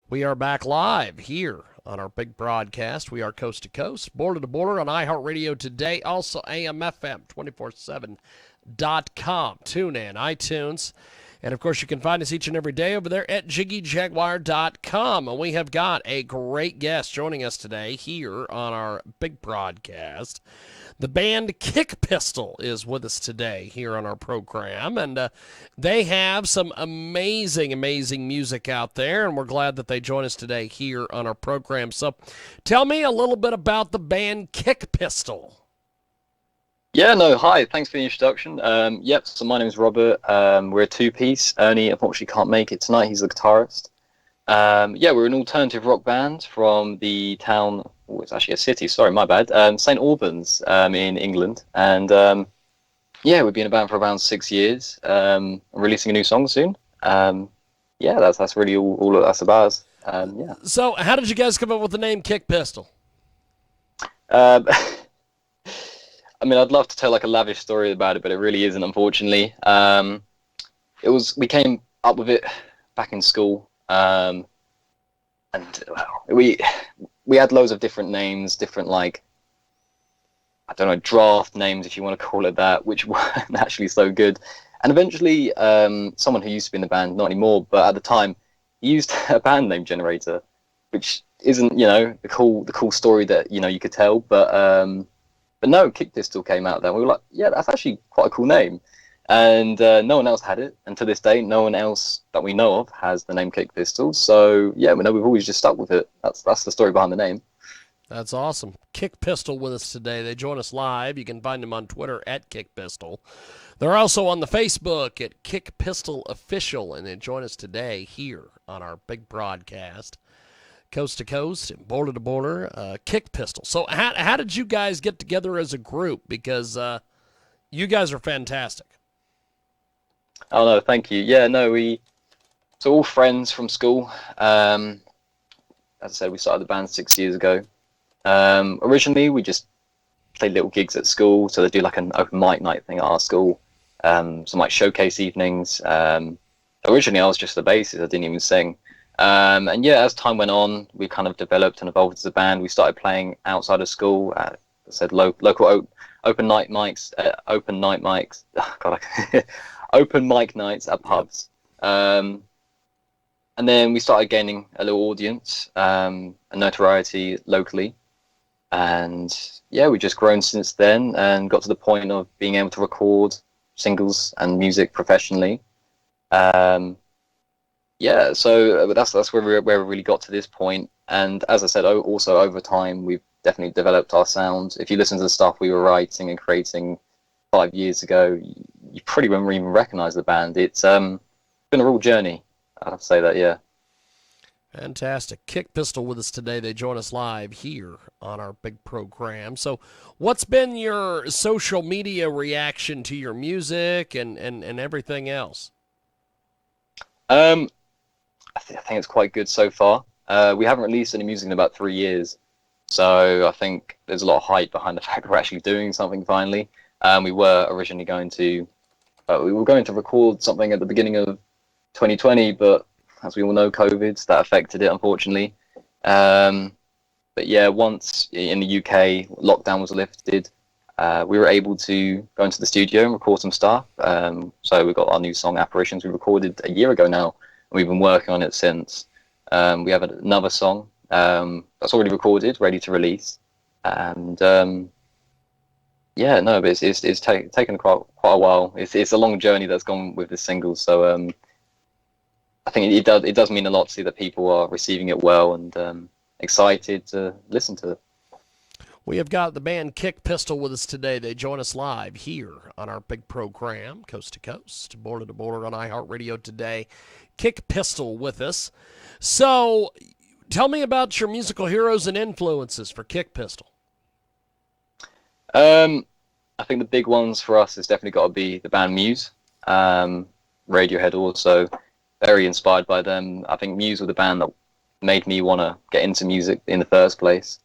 We are back live here on our big broadcast. We are coast to coast, border to border on iHeartRadio today, also AMFM 247.com. Tune in, iTunes. And of course, you can find us each and every day over there at JiggyJaguar.com. And we have got a great guest joining us today here on our big broadcast. The band Kick Pistol is with us today here on our program, and they have some amazing, amazing music out there, and we're glad that they join us today here on our program. So tell me a little bit about the band Kick Pistol. Yeah, no, hi. Thanks for the introduction. So my name is Robert. We're a two-piece. Ernie, unfortunately, can't make it tonight. He's the guitarist. We're an alternative rock band from the town. Oh, it's actually a city. Sorry, my bad. St.Albans in England. And we've been a band for around 6 years. Releasing a new song soon. That's really all that's about. So how did you guys come up with the name Kick Pistol? I'd love to tell like a lavish story about it, but it really isn't, unfortunately. We came up with it back in school, and we had loads of different names, different draft names, if you want to call it that, which weren't actually so good. And eventually, someone who used to be in the band, not anymore, but at the time, used a band name generator, which isn't the cool story that you could tell, But no, Kick Pistol came out then. We were like, yeah, that's actually quite a cool name. And no one else had it. And to this day, no one else that we know of has the name Kick Pistol. So, we've always just stuck with it. That's the story behind the name. That's awesome. Kick Pistol with us today. They join us live. You can find them on Twitter at Kick Pistol. They're also on the Facebook at Kick Pistol Official, and they join us today here on our big broadcast. Coast to coast, border to border, Kick Pistol. So how did you guys get together as a group? Because you guys are fantastic. Oh, no, thank you. Yeah, no, so all friends from school. As I said, we started the band 6 years ago. Originally, we just played little gigs at school. So they do like an open mic night thing at our school. Some like showcase evenings. Originally, I was just the bassist. I didn't even sing. As time went on, we kind of developed and evolved as a band. We started playing outside of school. As I said, local open night mics, open mic nights at pubs. And then we started gaining a little audience and notoriety locally. And we've just grown since then and got to the point of being able to record singles and music professionally. So that's where we really got to this point. And as I said, also over time, we've definitely developed our sound. If you listen to the stuff we were writing and creating 5 years ago, you pretty wouldn't even recognize the band. It's been a real journey. I have to say that, yeah. Fantastic. Kick Pistol with us today. They join us live here on our big program. So what's been your social media reaction to your music and everything else? I think it's quite good so far. We haven't released any music in about 3 years, so I think there's a lot of hype behind the fact we're actually doing something finally. We were originally going to record something at the beginning of 2020, but as we all know, COVID, that affected it, unfortunately. Once in the UK lockdown was lifted, we were able to go into the studio and record some stuff. So we got our new song, Apparitions, we recorded a year ago now. We've been working on it since. We have another song that's already recorded, ready to release. And but it's taken quite a while. It's a long journey that's gone with this single. So I think it does mean a lot to see that people are receiving it well and excited to listen to it. We have got the band Kick Pistol with us today. They join us live here on our big program, coast to coast, border to border on iHeartRadio today. Kick Pistol with us. So tell me about your musical heroes and influences for Kick Pistol. I think the big ones for us has definitely got to be the band Muse. Radiohead also, very inspired by them. I think Muse were the band that made me want to get into music in the first place.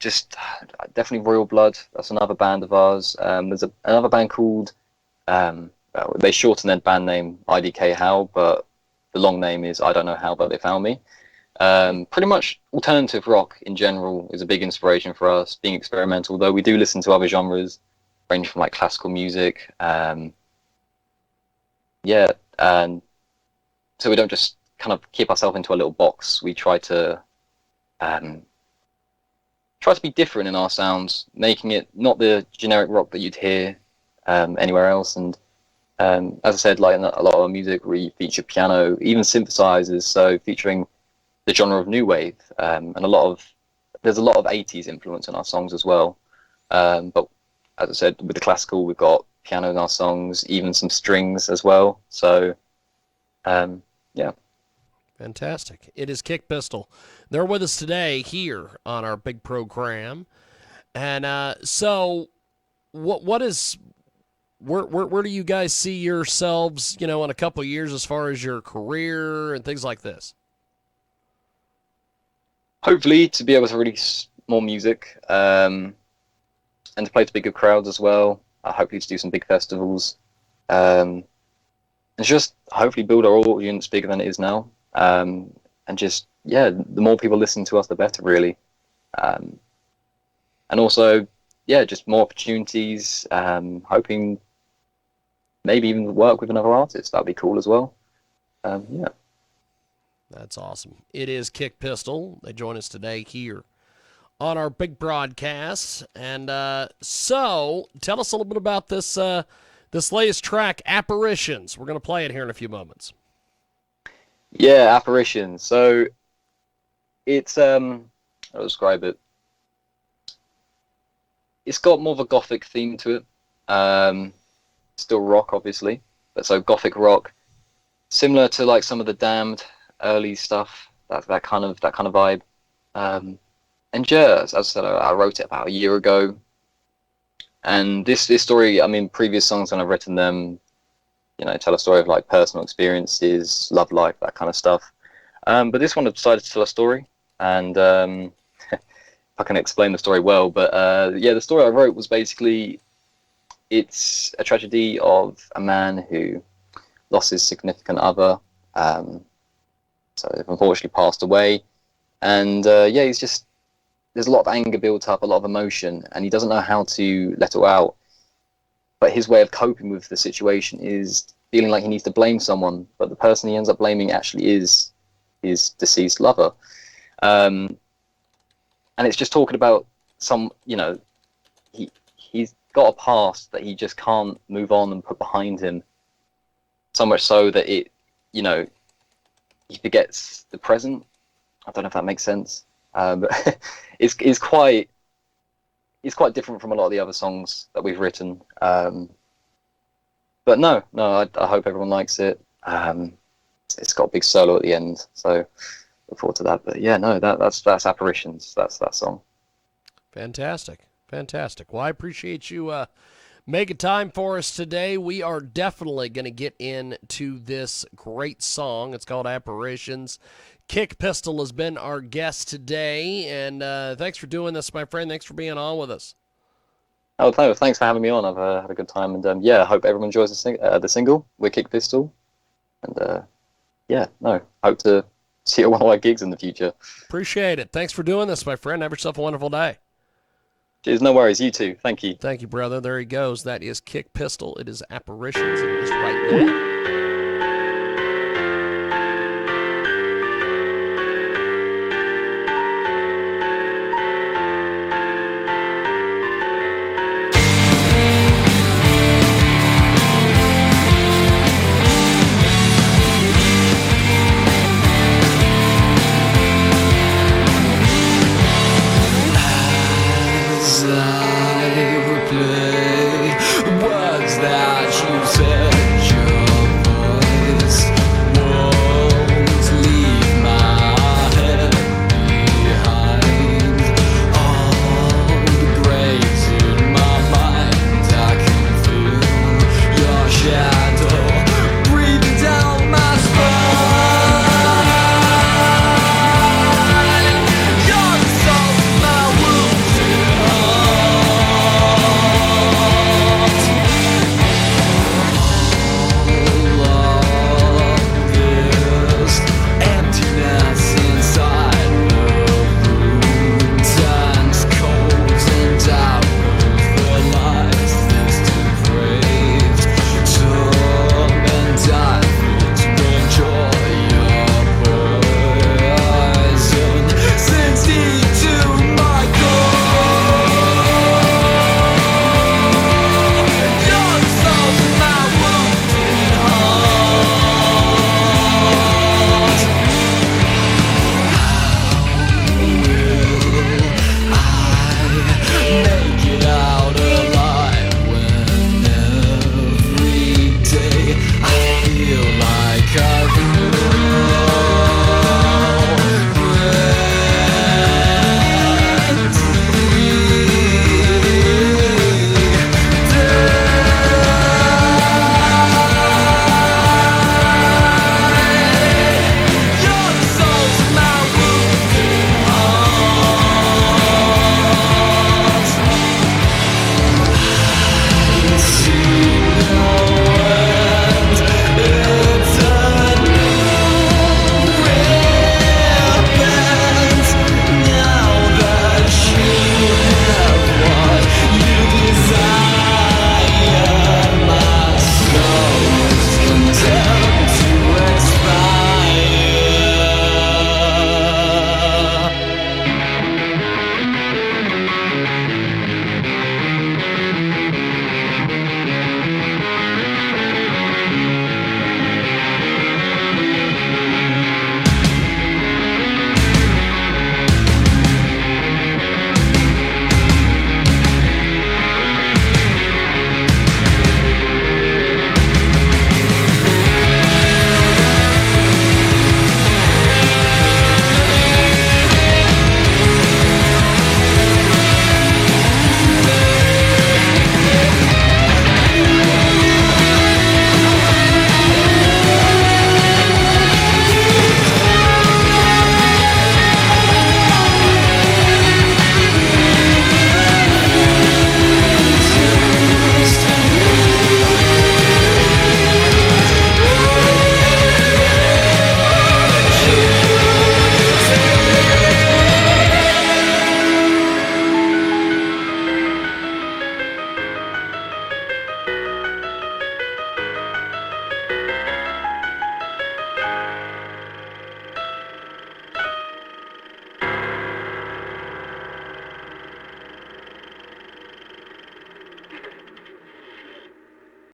Just definitely Royal Blood. That's another band of ours. There's another band called they shortened their band name IDK How, but the long name is I Don't Know How, But They Found Me. Pretty much alternative rock in general is a big inspiration for us, being experimental, though we do listen to other genres, ranging from like classical music. And so we don't just kind of keep ourselves into a little box. We try to be different in our sounds, making it not the generic rock that you'd hear anywhere else. And as I said, like in a lot of our music, we feature piano, even synthesizers, so featuring the genre of new wave, and there's a lot of 80s influence in our songs as well. But as I said, with the classical, we've got piano in our songs, even some strings as well. So, yeah. Fantastic. It is Kick Pistol. They're with us today here on our big program. And so what is where do you guys see yourselves, in a couple of years as far as your career and things like this? Hopefully to be able to release more music, and to play to bigger crowds as well. Hopefully to do some big festivals, and just hopefully build our audience bigger than it is now. And just, the more people listen to us, the better, really. And also, just more opportunities, hoping maybe even work with another artist. That'd be cool as well. That's awesome. It is Kick Pistol. They join us today here on our big broadcast. And so tell us a little bit about this latest track, Apparitions. We're going to play it here in a few moments. Yeah, Apparitions. So it's I'll describe it. It's got more of a gothic theme to it. Still rock, obviously, but so gothic rock, similar to like some of the Damned early stuff. That kind of vibe. And as I said, I wrote it about a year ago. And this story, I mean, previous songs when I've written them, tell a story of like personal experiences, love life, that kind of stuff. But this one I decided to tell a story, and I can explain the story well. But the story I wrote was basically, it's a tragedy of a man who lost his significant other. So they've unfortunately passed away, and he's just, there's a lot of anger built up, a lot of emotion, and he doesn't know how to let it out. But his way of coping with the situation is feeling like he needs to blame someone, but the person he ends up blaming actually is his deceased lover. And it's just talking about he's got a past that he just can't move on and put behind him, so much so that he forgets the present. I don't know if that makes sense. But it's quite different from a lot of the other songs that we've written. But no, I hope everyone likes it. It's got a big solo at the end, so look forward to that. But that's Apparitions. That's that song. Fantastic. Well, I appreciate you making time for us today. We are definitely going to get into this great song. It's called Apparitions. Kick Pistol has been our guest today, and thanks for doing this, my friend. Thanks for being on with us. Oh, thanks for having me on. I've had a good time, and I hope everyone enjoys the single. We're Kick Pistol, and hope to see you at one of our gigs in the future. Appreciate it. Thanks for doing this, my friend. Have yourself a wonderful day. Cheers, no worries. You too. Thank you. Thank you, brother. There he goes. That is Kick Pistol. It is Apparitions. It is right now.